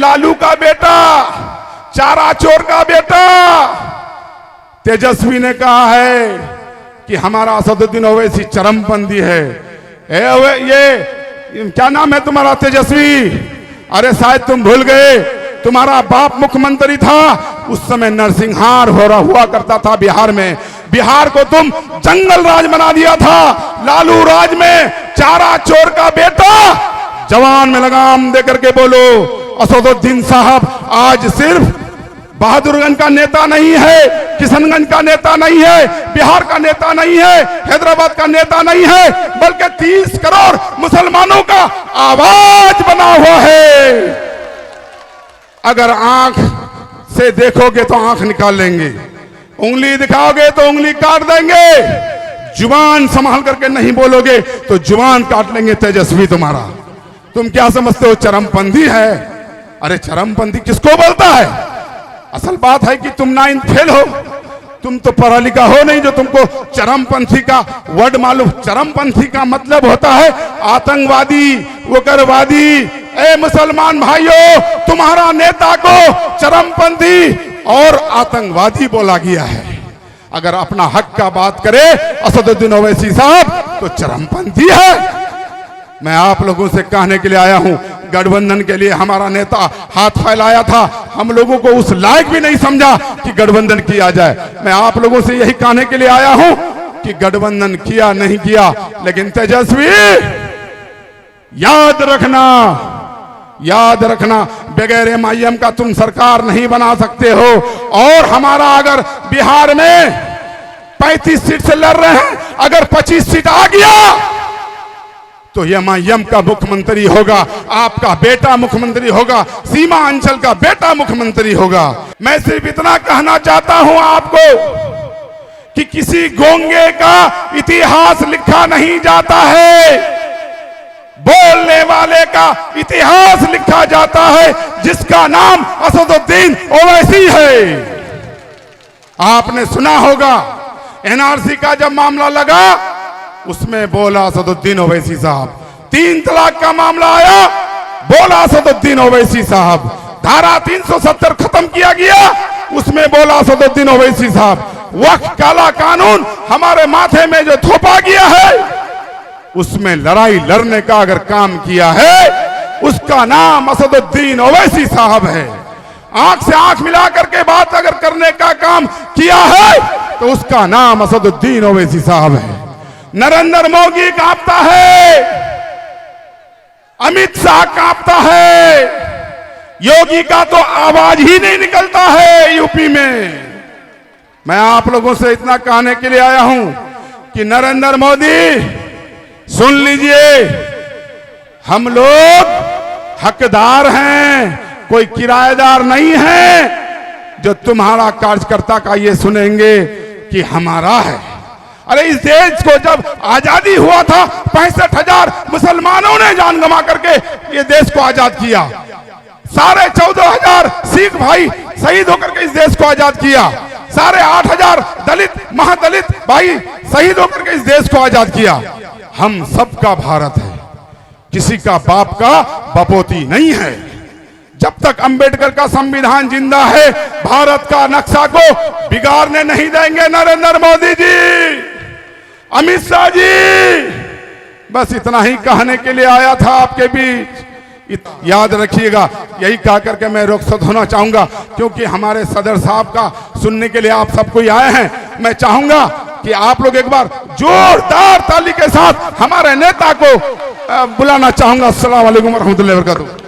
लालू का बेटा, चारा चोर का बेटा तेजस्वी ने कहा है कि हमारा असदुद्दीन ओवैसी चरमपंथी है। ये क्या नाम है तुम्हारा तेजस्वी? अरे शायद तुम भूल गए, तुम्हारा बाप मुख्यमंत्री था, उस समय नरसिंहार हुआ करता था बिहार में। बिहार को तुम जंगल राज बना दिया था। लालू राज में चारा चोर का बेटा, जवान में लगाम देकर के बोलो, असदुद्दीन साहब आज सिर्फ बहादुरगंज का नेता नहीं है, किशनगंज का नेता नहीं है, बिहार का नेता नहीं है, हैदराबाद का नेता नहीं है, बल्कि 30 करोड़ मुसलमानों का आवाज बना हुआ है। अगर आंख से देखोगे तो आंख निकाल लेंगे, उंगली दिखाओगे तो उंगली काट देंगे, जुबान संभाल करके नहीं बोलोगे तो जुबान काट लेंगे। तेजस्वी तुम्हारा, तुम क्या समझते हो चरमपंथी है? अरे चरमपंथी किसको बोलता है? असल बात है कि तुम 9th फेल हो, तुम तो पढ़ा लिखा हो नहीं जो तुमको चरमपंथी का वर्ड मालूम। चरमपंथी का मतलब होता है आतंकवादी, उग्रवादी। ए मुसलमान भाइयों, तुम्हारा नेता को चरमपंथी और आतंकवादी बोला गया है। अगर अपना हक का बात करे असदुद्दीन ओवैसी साहब तो चरमपंथी है। मैं आप लोगों से कहने के लिए आया हूं, गठबंधन के लिए हमारा नेता हाथ फैलाया था, हम लोगों को उस लायक भी नहीं समझा कि गठबंधन किया जाए। मैं आप लोगों से यही कहने के लिए आया हूं कि गठबंधन किया नहीं किया, लेकिन तेजस्वी याद रखना बगैर MIM का तुम सरकार नहीं बना सकते हो। और हमारा अगर बिहार में 35 सीट से लड़ रहे हैं, अगर 25 सीट आ गया तो MIM का मुख्यमंत्री होगा, आपका बेटा मुख्यमंत्री होगा, सीमा अंचल का बेटा मुख्यमंत्री होगा। मैं सिर्फ इतना कहना चाहता हूं आपको कि किसी गोंगे का इतिहास लिखा नहीं जाता है, बोलने वाले का इतिहास लिखा जाता है, जिसका नाम असदुद्दीन ओवैसी है। आपने सुना होगा NRC का जब मामला लगा, उसमें बोला असदुद्दीन ओवैसी साहब। 3 तलाक का मामला आया, बोला असदुद्दीन ओवैसी साहब। धारा 370 खत्म किया गया, उसमें बोला असदुद्दीन ओवैसी साहब। वक्फ काला कानून हमारे माथे में जो थोपा गया है, उसमें लड़ाई लड़ने का अगर काम किया है, उसका नाम असदुद्दीन ओवैसी साहब है। आंख से आंख मिला करके बात अगर करने का काम किया है, तो उसका नाम असदुद्दीन ओवैसी साहब है। नरेंद्र मोदी कांपता है, अमित शाह कांपता है, योगी का तो आवाज ही नहीं निकलता है यूपी में। मैं आप लोगों से इतना कहने के लिए आया हूं कि नरेंद्र मोदी सुन लीजिए, हम लोग हकदार हैं, कोई किराएदार नहीं है जो तुम्हारा कार्यकर्ता का ये सुनेंगे कि हमारा है। अरे इस देश को जब आजादी हुआ था, 65,000 मुसलमानों ने जान गंवा करके ये देश को आजाद किया। 14,500 सिख भाई शहीद होकर के इस देश को आजाद किया। 8,500 दलित महादलित भाई शहीद होकर के इस देश को आजाद किया। हम सबका भारत है, किसी का बाप का बपोती नहीं है। जब तक अंबेडकर का संविधान जिंदा है, भारत का नक्शा को बिगाड़ने नहीं देंगे नरेंद्र मोदी जी, अमित शाह जी। बस इतना ही कहने के लिए आया था आपके बीच। याद रखिएगा, यही कह करके मैं रुखसत होना चाहूंगा, क्योंकि हमारे सदर साहब का सुनने के लिए आप सब कोई आए हैं। मैं चाहूंगा कि आप लोग एक बार जोरदार ताली के साथ हमारे नेता को बुलाना चाहूंगा। अस्सलाम वालेकुम रहमतुल्लाहि व बरकातहू।